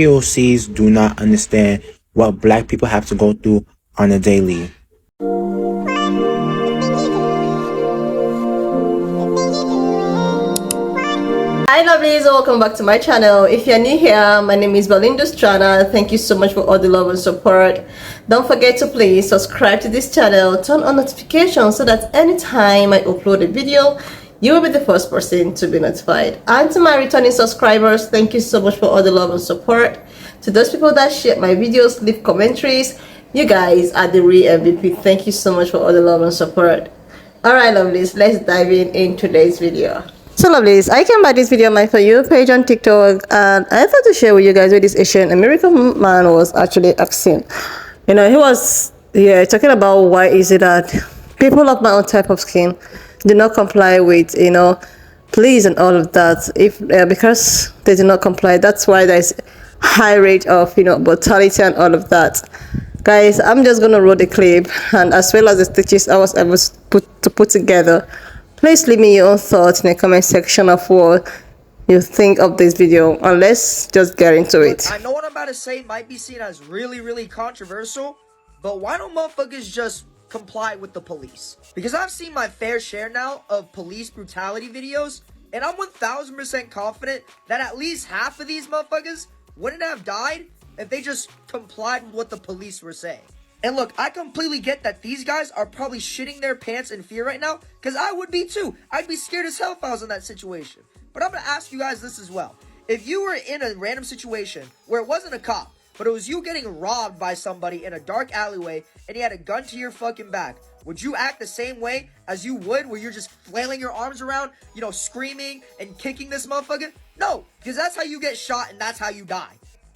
POCs do not understand what black people have to go through on a daily. Hi lovelies, welcome back to my channel. If you're new here, my name is Deconstructing. Thank you so much for all the love and support. Don't forget to please subscribe to this channel, turn on notifications so that anytime I upload a video, you will be the first person to be notified. And to my returning subscribers, thank you so much for all the love and support. To those people that share my videos, leave commentaries, you guys are the real MVP. Thank you so much for all the love and support. Alright lovelies, let's dive in today's video. So lovelies, I came by this video on my For You page on TikTok, and I thought to share with you guys what this Asian American man was actually asking. You know, he was talking about why is it that people of my own type of skin do not comply with, pleas and all of that. If because they do not comply, that's why there's high rate of brutality and all of that. Guys, I'm just gonna roll the clip, and as well as the stitches I was able to put together. Please leave me your own thoughts in the comment section of what you think of this video, and let's just get into it. I know what I'm about to say might be seen as really controversial, but why don't motherfuckers just comply with the police? Because I've seen my fair share now of police brutality videos, and I'm 1000% confident that at least half of these motherfuckers wouldn't have died if they just complied with what the police were saying. And look, I completely get that these guys are probably shitting their pants in fear right now, because I would be too. I'd be scared as hell if I was in that situation. But I'm going to ask you guys this as well. If you were in a random situation where it wasn't a cop, but it was you getting robbed by somebody in a dark alleyway and he had a gun to your fucking back, would you act the same way as you would where you're just flailing your arms around, screaming and kicking this motherfucker? No, because that's how you get shot and that's how you die.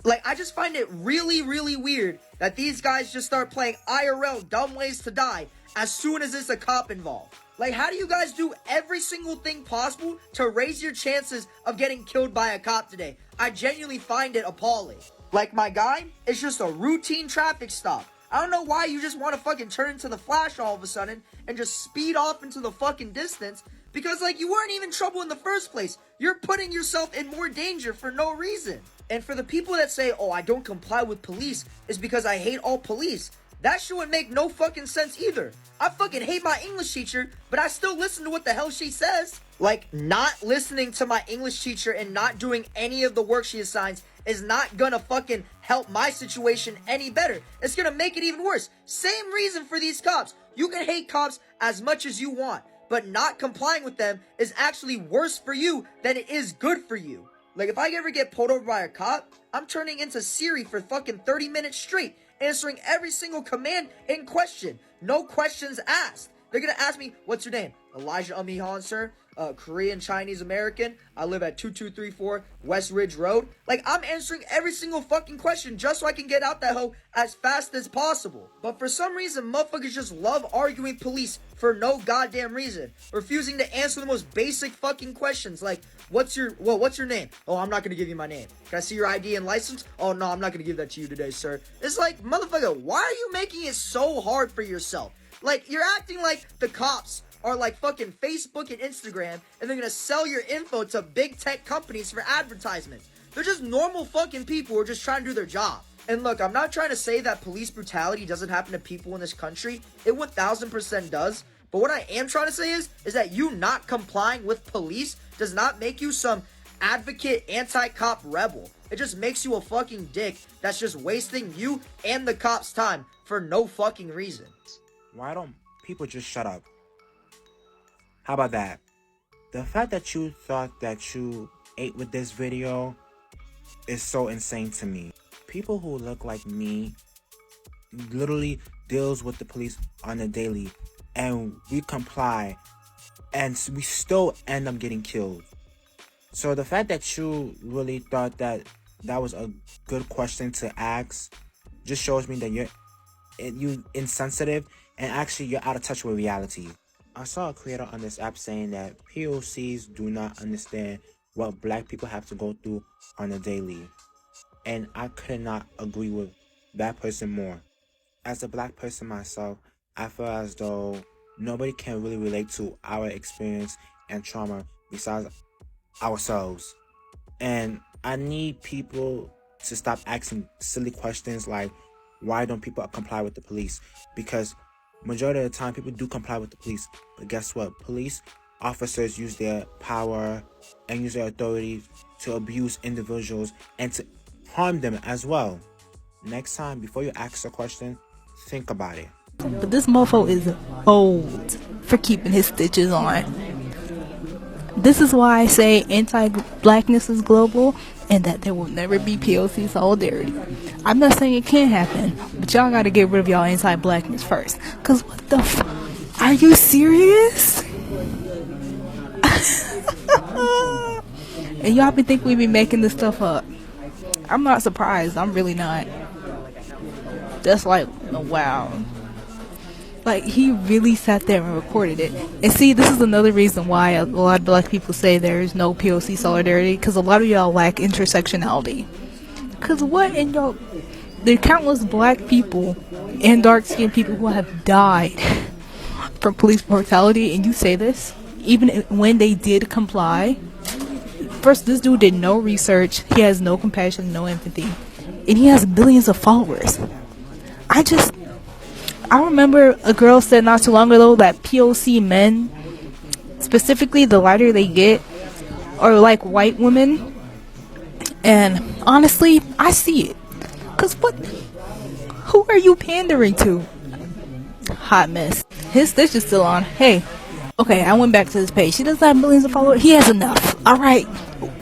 Like, I just find it really weird that these guys just start playing IRL dumb ways to die as soon as there's a cop involved. Like, how do you guys do every single thing possible to raise your chances of getting killed by a cop today? I genuinely find it appalling. Like, my guy, it's just a routine traffic stop. I don't know why you just want to fucking turn into the Flash all of a sudden and just speed off into the fucking distance because, like, you weren't even trouble in the first place. You're putting yourself in more danger for no reason. And for the people that say, oh, I don't comply with police is because I hate all police, that shit would make no fucking sense either. I fucking hate my English teacher, but I still listen to what the hell she says. Like, not listening to my English teacher and not doing any of the work she assigns is not gonna fucking help my situation any better. It's gonna make it even worse. Same reason for these cops. You can hate cops as much as you want, but not complying with them is actually worse for you than it is good for you. Like, if I ever get pulled over by a cop, I'm turning into Siri for fucking 30 minutes straight, answering every single command in question. No questions asked. They're gonna ask me, what's your name? Elijah Amihan, sir. Korean, Chinese, American. I live at 2234 West Ridge Road. Like, I'm answering every single fucking question just so I can get out that hoe as fast as possible. But for some reason, motherfuckers just love arguing police for no goddamn reason. Refusing to answer the most basic fucking questions like, what's your name? Oh, I'm not gonna give you my name. Can I see your ID and license? Oh, no, I'm not gonna give that to you today, sir. It's like, motherfucker, why are you making it so hard for yourself? Like, you're acting like the cops are like fucking Facebook and Instagram, and they're gonna sell your info to big tech companies for advertisements. They're just normal fucking people who are just trying to do their job. And look, I'm not trying to say that police brutality doesn't happen to people in this country. It 1000% does. But what I am trying to say is that you not complying with police does not make you some advocate anti-cop rebel. It just makes you a fucking dick that's just wasting you and the cops' time for no fucking reason. Why don't people just shut up? How about that? The fact that you thought that you ate with this video is so insane to me. People who look like me literally deals with the police on a daily, and we comply, and we still end up getting killed. So the fact that you really thought that was a good question to ask just shows me that you're insensitive, and actually you're out of touch with reality. I saw a creator on this app saying that POCs do not understand what black people have to go through on a daily. And I could not agree with that person more. As a black person myself, I feel as though nobody can really relate to our experience and trauma besides ourselves. And I need people to stop asking silly questions like, why don't people comply with the police? Because majority of the time, people do comply with the police. But guess what? Police officers use their power and use their authority to abuse individuals and to harm them as well. Next time, before you ask a question, think about it. But this mofo is old for keeping his stitches on. This is why I say anti-blackness is global and that there will never be POC solidarity. I'm not saying it can't happen, but y'all gotta get rid of y'all anti-blackness first. Cause what the are you serious? And y'all think we be making this stuff up. I'm not surprised. I'm really not. That's like, wow. Like, he really sat there and recorded it. And see, this is another reason why a lot of black people say there is no POC solidarity, because a lot of y'all lack intersectionality. Because what in y'all... There are countless black people and dark-skinned people who have died from police brutality, and you say this? Even when they did comply. First, this dude did no research. He has no compassion, no empathy. And he has millions of followers. I remember a girl said not too long ago that POC men, specifically the lighter they get, are like white women. And honestly, I see it. Cause what? Who are you pandering to? Hot mess. His stitch is still on. Hey. Okay, I went back to his page. He doesn't have millions of followers. He has enough. Alright.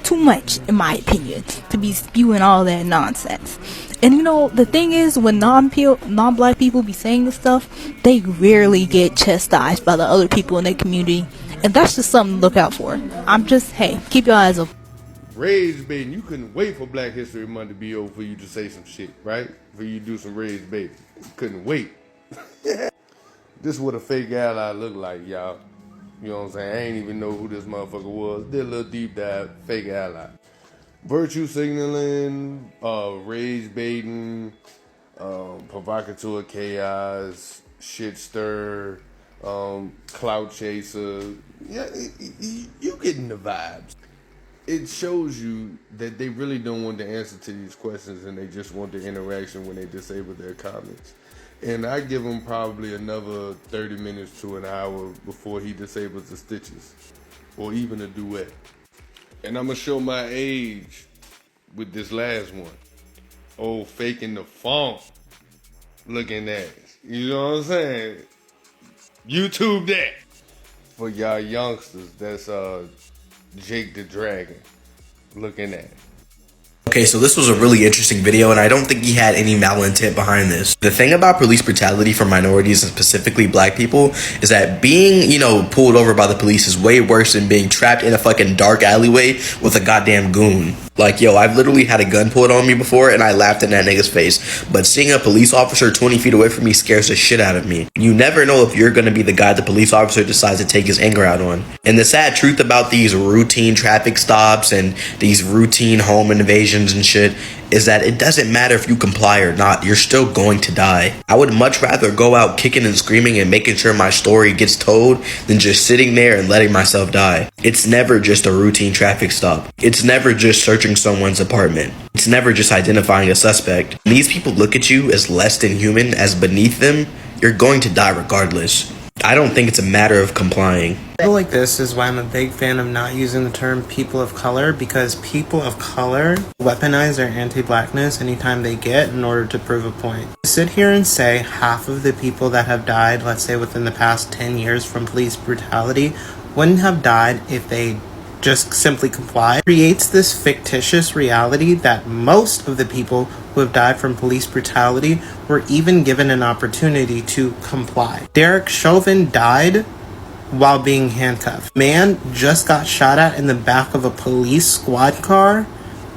Too much, in my opinion, to be spewing all that nonsense. And you know, the thing is, when non-black people be saying this stuff, they rarely get chastised by the other people in their community. And that's just something to look out for. Hey, keep your eyes open. Rage baiting. You couldn't wait for Black History Month to be over for you to say some shit, right? For you to do some rage baiting. You couldn't wait. This is what a fake ally look like, y'all. You know what I'm saying? I ain't even know who this motherfucker was. Did a little deep dive. Fake ally. Virtue signaling, rage baiting, provocateur chaos, shit stir, clout chaser. Yeah, you getting the vibes. It shows you that they really don't want the answer to these questions and they just want the interaction when they disable their comments. And I give him probably another 30 minutes to an hour before he disables the stitches or even a duet. And I'm going to show my age with this last one. Oh, faking the funk looking ass. You know what I'm saying? YouTube that. For y'all youngsters, that's Jake the Dragon looking at. Okay, so this was a really interesting video, and I don't think he had any malintent behind this. The thing about police brutality for minorities, and specifically black people, is that being, pulled over by the police is way worse than being trapped in a fucking dark alleyway with a goddamn goon. Like, yo, I've literally had a gun pulled on me before, and I laughed in that nigga's face. But seeing a police officer 20 feet away from me scares the shit out of me. You never know if you're gonna be the guy the police officer decides to take his anger out on. And the sad truth about these routine traffic stops and these routine home invasions and shit is that it doesn't matter if you comply or not, you're still going to die. I would much rather go out kicking and screaming and making sure my story gets told than just sitting there and letting myself die. It's never just a routine traffic stop. It's never just searching someone's apartment. It's never just identifying a suspect. When these people look at you as less than human, as beneath them, you're going to die regardless. I don't think it's a matter of complying. People like this is why I'm a big fan of not using the term people of color, because people of color weaponize their anti-blackness anytime they get in order to prove a point. To sit here and say half of the people that have died, let's say within the past 10 years from police brutality, wouldn't have died if they just simply complied, creates this fictitious reality that most of the people who have died from police brutality were even given an opportunity to comply. Derek Chauvin died while being handcuffed. Man just got shot at in the back of a police squad car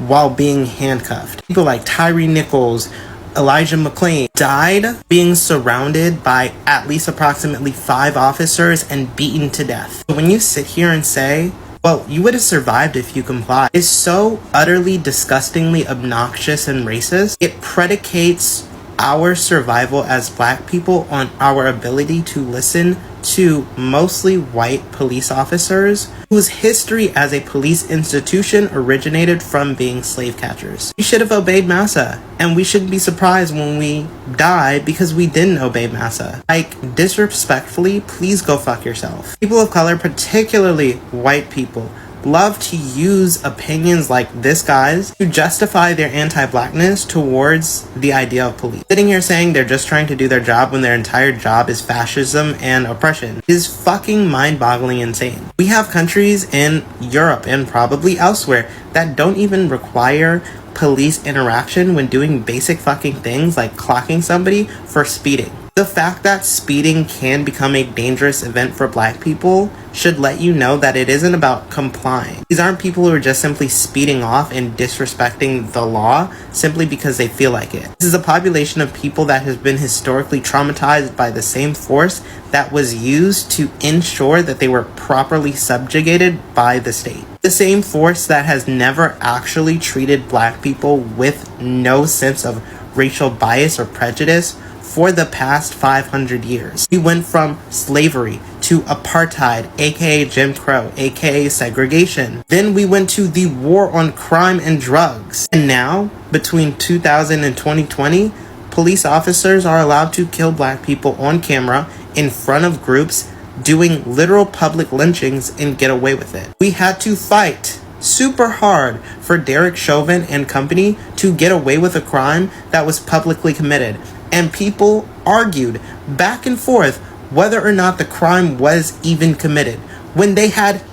while being handcuffed. People like Tyree Nichols, Elijah McClain died being surrounded by at least approximately 5 officers and beaten to death. When you sit here and say, well, you would have survived if you complied, is so utterly disgustingly obnoxious and racist. It predicates our survival as black people on our ability to listen to mostly white police officers whose history as a police institution originated from being slave catchers. We should have obeyed massa, and we shouldn't be surprised when we die because we didn't obey massa. Like, disrespectfully, please go fuck yourself. People of color, particularly white people, love to use opinions like this guy's to justify their anti-blackness towards the idea of police. Sitting here saying they're just trying to do their job when their entire job is fascism and oppression is fucking mind-boggling insane. We have countries in Europe and probably elsewhere that don't even require police interaction when doing basic fucking things like clocking somebody for speeding. The fact that speeding can become a dangerous event for black people should let you know that it isn't about complying. These aren't people who are just simply speeding off and disrespecting the law simply because they feel like it. This is a population of people that has been historically traumatized by the same force that was used to ensure that they were properly subjugated by the state. The same force that has never actually treated black people with no sense of racial bias or prejudice for the past 500 years. We went from slavery to apartheid, aka Jim Crow, aka segregation. Then we went to the war on crime and drugs. And now, between 2000 and 2020, police officers are allowed to kill black people on camera in front of groups doing literal public lynchings and get away with it. We had to fight super hard for Derek Chauvin and company to get away with a crime that was publicly committed. And people argued back and forth whether or not the crime was even committed when they had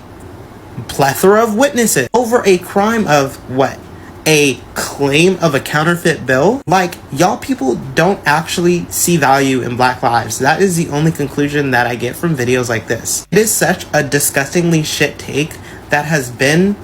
a plethora of witnesses over a crime of what? A claim of a counterfeit bill? Like, y'all people don't actually see value in black lives. That is the only conclusion that I get from videos like this. It is such a disgustingly shit take that has been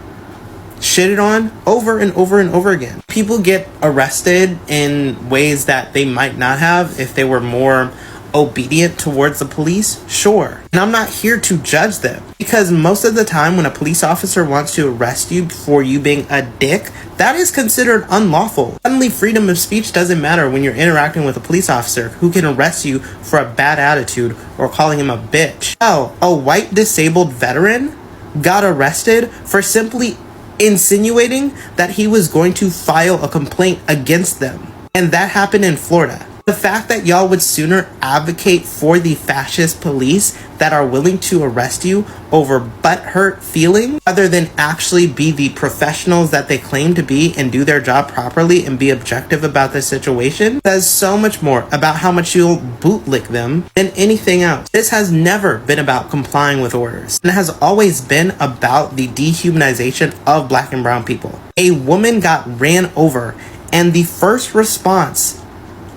shitted on over and over and over again. People get arrested in ways that they might not have if they were more obedient towards the police, sure. And I'm not here to judge them, because most of the time when a police officer wants to arrest you for you being a dick, that is considered unlawful. Suddenly freedom of speech doesn't matter when you're interacting with a police officer who can arrest you for a bad attitude or calling him a bitch. Hell, a white disabled veteran got arrested for simply insinuating that he was going to file a complaint against them. And that happened in Florida. The fact that y'all would sooner advocate for the fascist police that are willing to arrest you over butthurt feelings rather than actually be the professionals that they claim to be and do their job properly and be objective about the situation says so much more about how much you'll bootlick them than anything else. This has never been about complying with orders, and it has always been about the dehumanization of black and brown people. A woman got ran over, and the first response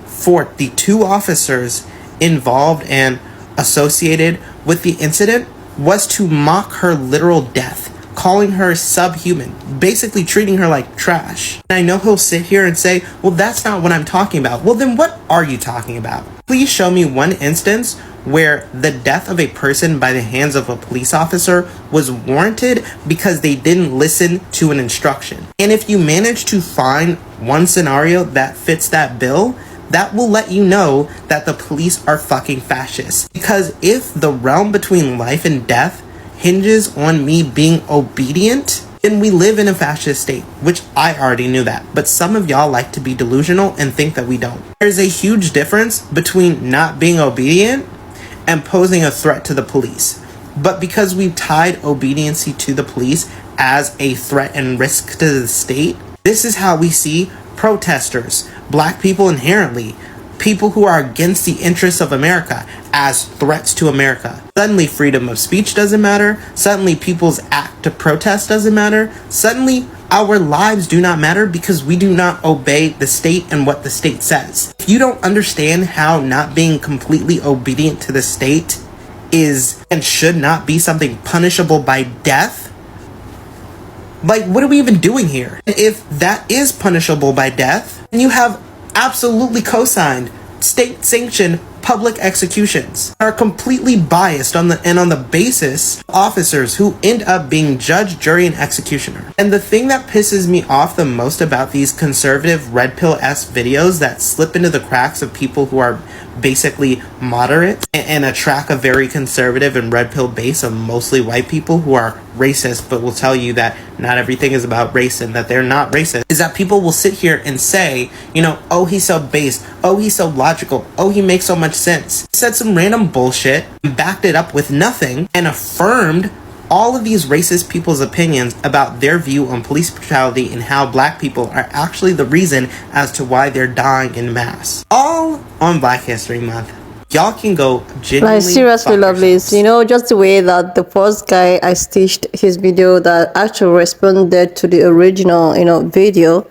for the two officers involved and associated with the incident was to mock her literal death, calling her subhuman, basically treating her like trash. And I know he'll sit here and say, well, that's not what I'm talking about. Well, then what are you talking about? Please show me one instance where the death of a person by the hands of a police officer was warranted because they didn't listen to an instruction. And if you manage to find one scenario that fits that bill, that will let you know that the police are fucking fascists. Because if the realm between life and death hinges on me being obedient, then we live in a fascist state, which I already knew that. But some of y'all like to be delusional and think that we don't. There's a huge difference between not being obedient and posing a threat to the police. But because we've tied obediency to the police as a threat and risk to the state, this is how we see protesters, black people inherently, people who are against the interests of America as threats to America. Suddenly freedom of speech doesn't matter. Suddenly people's act to protest doesn't matter. Suddenly our lives do not matter because we do not obey the state and what the state says. If you don't understand how not being completely obedient to the state is and should not be something punishable by death, like, what are we even doing here? If that is punishable by death, then you have absolutely co-signed state-sanctioned public executions are completely biased on the basis of officers who end up being judge, jury, and executioner. And the thing that pisses me off the most about these conservative red pill-esque videos that slip into the cracks of people who are basically moderate and attract a very conservative and red pill base of mostly white people who are racist, but will tell you that not everything is about race and that they're not racist, is that people will sit here and say, you know, oh, he's so based, oh, he's so logical, oh, he makes so much sense. He said some random bullshit, backed it up with nothing, and affirmed all of these racist people's opinions about their view on police brutality and how black people are actually the reason as to why they're dying in mass. All on Black History Month. Y'all can go genuinely. Like, seriously, lovelies, you know, just the way that the first guy I stitched his video that actually responded to the original, you know, video,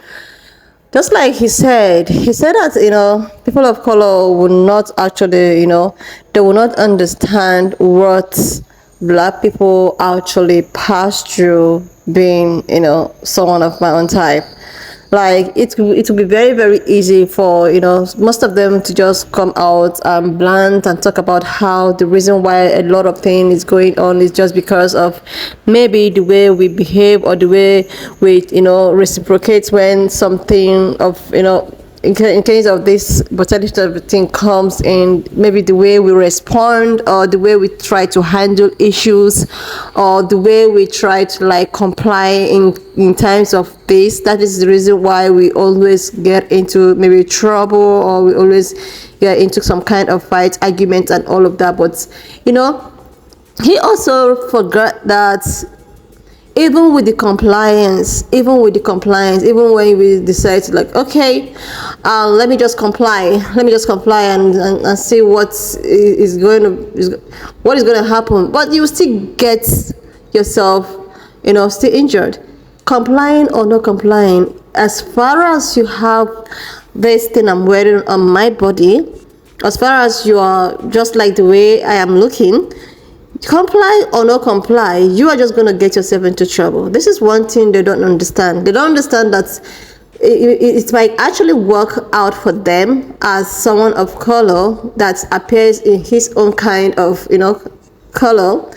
just like he said that, you know, people of color will not actually, you know, they will not understand what black people actually pass through being, you know, someone of my own type. Like, it will be very, very easy for, you know, most of them to just come out and blunt and talk about how the reason why a lot of things is going on is just because of maybe the way we behave or the way we, you know, reciprocate when something of, you know, in case of this brutality of the thing comes in, maybe the way we respond or the way we try to handle issues or the way we try to like comply in times of this. That is the reason why we always get into maybe trouble or we always get into some kind of fight, argument and all of that. But you know, he also forgot that even with the compliance, even when we decide to like, okay, let me just comply and see what is going to happen, but you still get yourself, you know, still injured, complying or not complying. As far as you have this thing I'm wearing on my body, as far as you are just like the way I am looking, comply or not comply, you are just going to get yourself into trouble. This is one thing they don't understand. They don't understand that it might actually work out for them as someone of color that appears in his own kind of, you know, color.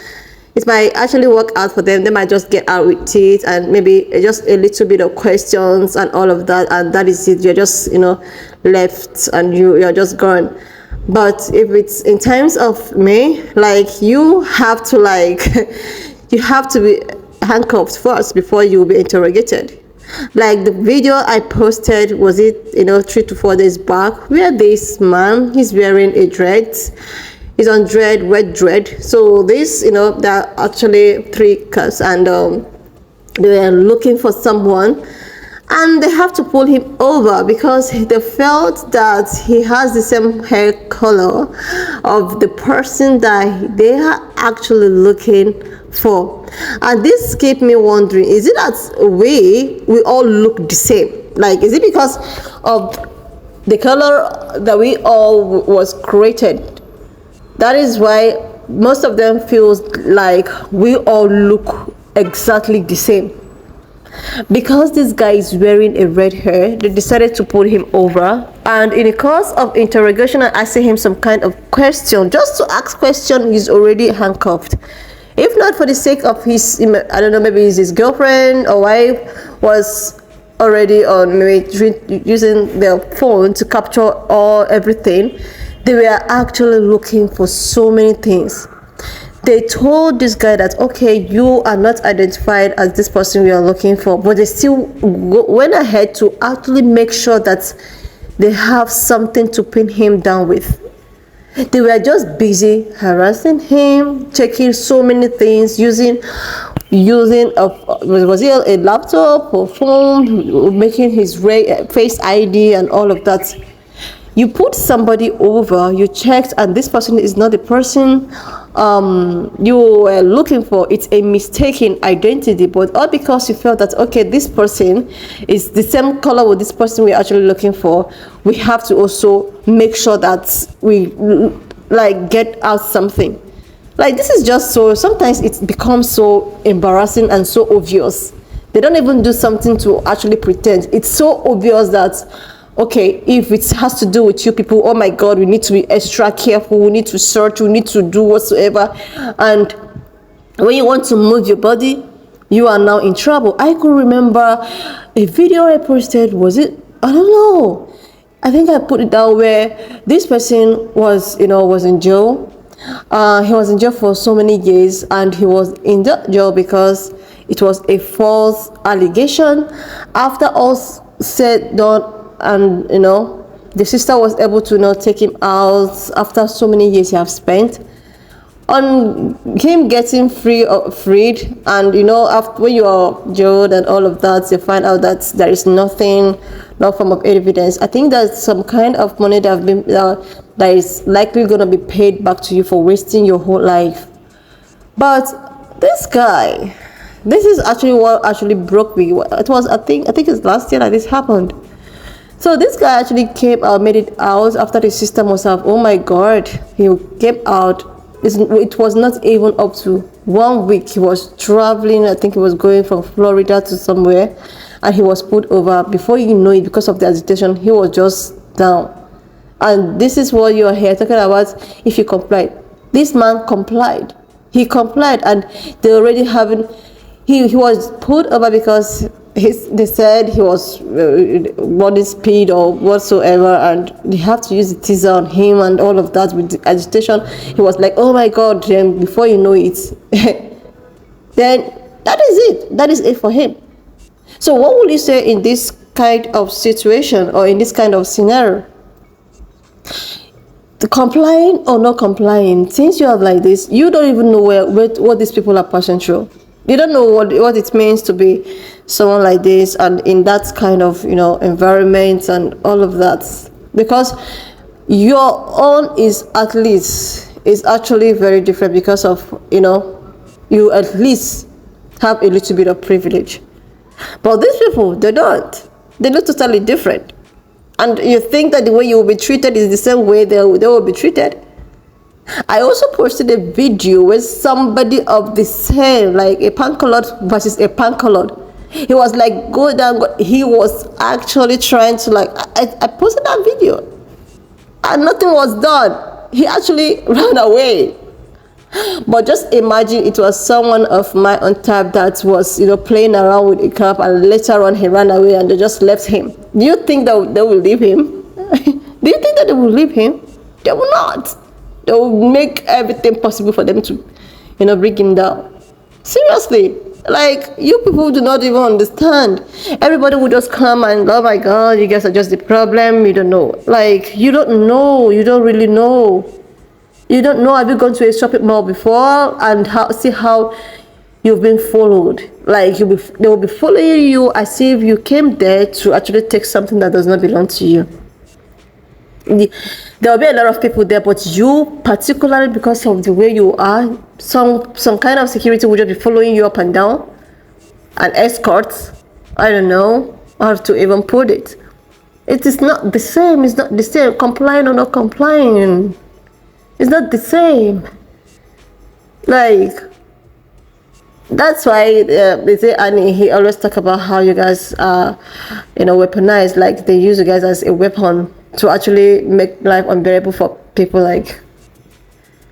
It might actually work out for them. They might just get out with it and maybe just a little bit of questions and all of that, and that is it. You're just, you know, left and you're just gone. But if it's in times of me, like, you have to like you have to be handcuffed first before you will be interrogated. Like the video I posted, was it, you know, 3 to 4 days back, where this man, he's wearing a dread, he's on dread, red dread. So this, you know, there are actually 3 cars and they were looking for someone and they have to pull him over because they felt that he has the same hair color of the person that they are actually looking for. And this kept me wondering, is it that we all look the same? Like, is it because of the color that we all was created? That is why most of them feels like we all look exactly the same. Because this guy is wearing a red hair, they decided to pull him over, and in the course of interrogation and asking him some kind of question, just to ask question, he's already handcuffed. If not for the sake of his, I don't know, maybe his girlfriend or wife was already on maybe using their phone to capture everything, they were actually looking for so many things. They told this guy that, okay, you are not identified as this person we are looking for, but they still went ahead to actually make sure that they have something to pin him down with. They were just busy harassing him, checking so many things, using was it a laptop or phone, making his face ID and all of that. You put somebody over, you checked, and this person is not the person you were looking for. It's a mistaken identity, but all because you felt that, okay, this person is the same color with this person we're actually looking for, we have to also make sure that we like get out something. Like, this is just so, sometimes it becomes so embarrassing and so obvious. They don't even do something to actually pretend. It's so obvious that, okay, if it has to do with you people, oh my god, we need to be extra careful, we need to search, we need to do whatsoever. And when you want to move your body, you are now in trouble. I could remember a video I posted, was it, I don't know, I think I put it down where this person was, was in jail. He was in jail for so many years, and he was in that jail because it was a false allegation. After all said done, and the sister was able to take him out after so many years he have spent. On him getting freed, and after when you are jailed and all of that, you find out that there is nothing, no form of evidence. I think there's some kind of money that have been that is likely going to be paid back to you for wasting your whole life. But this guy, this is actually what actually broke me. It was I think it's last year that this happened. So this guy actually came out, made it out after the sister must have, oh my god, he came out. It was not even up to 1 week. He was traveling. I think he was going from Florida to somewhere, and he was put over. Before you know it, because of the agitation, he was just down. And this is what you are here talking about. If you complied, this man complied. He complied, and they already having. He was put over because they said he was running speed or whatsoever, and they have to use the teaser on him and all of that with the agitation. He was like, oh my god, then before you know it, then that is it. That is it for him. So what would you say in this kind of situation or in this kind of scenario? The complying or not complying, since you are like this, you don't even know what these people are passing through. You don't know what it means to be someone like this and in that kind of environment and all of that, because your own is actually very different because of you at least have a little bit of privilege, but these people, they don't. They look totally different, and you think that the way you will be treated is the same way they will be treated. I also posted a video with somebody of the same, like a pancolot versus a pancolot. He was like, go down. He was actually trying to I posted that video, and nothing was done. He actually ran away. But just imagine it was someone of my own type that was, playing around with a cup, and later on he ran away and they just left him. Do you think that they will leave him? Do you think that they will leave him? They will not. They will make everything possible for them to, bring him down. Seriously, you people do not even understand. Everybody will just come and, oh my god, you guys are just the problem. You don't know. You don't know. You don't really know. You don't know. Have you gone to a shopping mall before and see how you've been followed? They will be following you as if you came there to actually take something that does not belong to you. There will be a lot of people there, but you, particularly because of the way you are, some kind of security will just be following you up and down, and escorts. I don't know how to even put it. It is not the same. It's not the same. Complying or not complying, it's not the same. That's why they say, and he always talk about how you guys are, weaponized. They use you guys as a weapon to actually make life unbearable for people,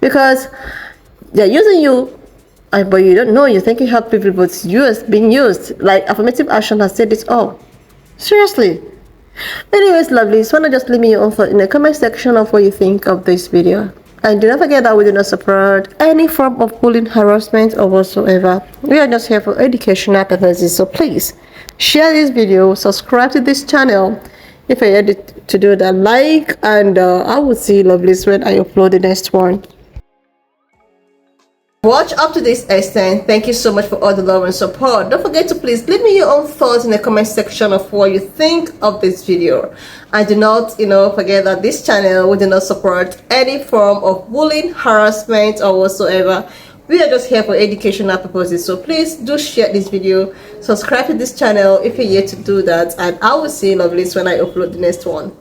because they're using you, but you don't know. You think you have people, but it's used, being used. Affirmative action has said it all. Seriously. Anyways, lovelies, wanna just leave me your own thought in the comment section of what you think of this video. And do not forget that we do not support any form of bullying, harassment, or whatsoever. We are just here for educational purposes. So please share this video, subscribe to this channel if you're ready to do that, and I will see you lovelies when I upload the next one. Watch up to this extent. Thank you so much for all the love and support. Don't forget to please leave me your own thoughts in the comment section of what you think of this video. And do not forget that this channel will do not support any form of bullying, harassment, or whatsoever. We are just here for educational purposes. So please do share this video, subscribe to this channel if you're yet to do that, and I will see you lovelies when I upload the next one.